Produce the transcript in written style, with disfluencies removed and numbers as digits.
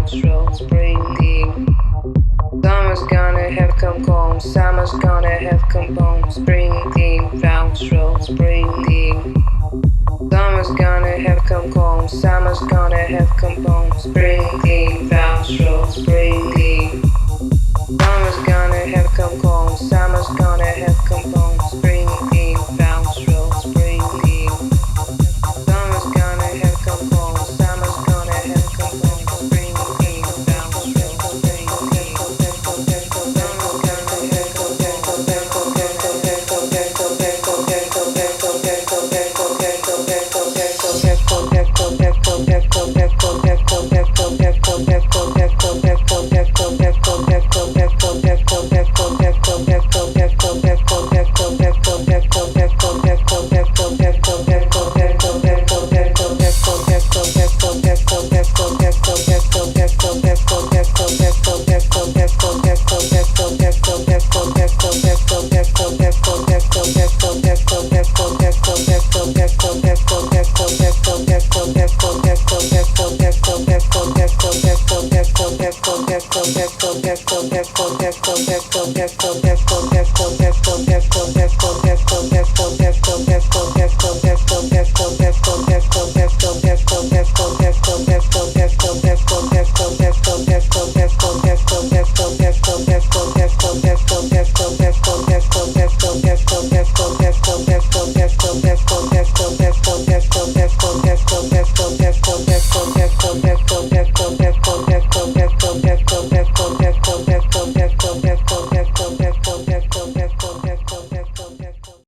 slow breathing. Summer's gonna have come home, summer's gonna have come home, springing round, slow breathing. Summer's gonna have come home, summer's gonna have come home, springing round, slow breathing.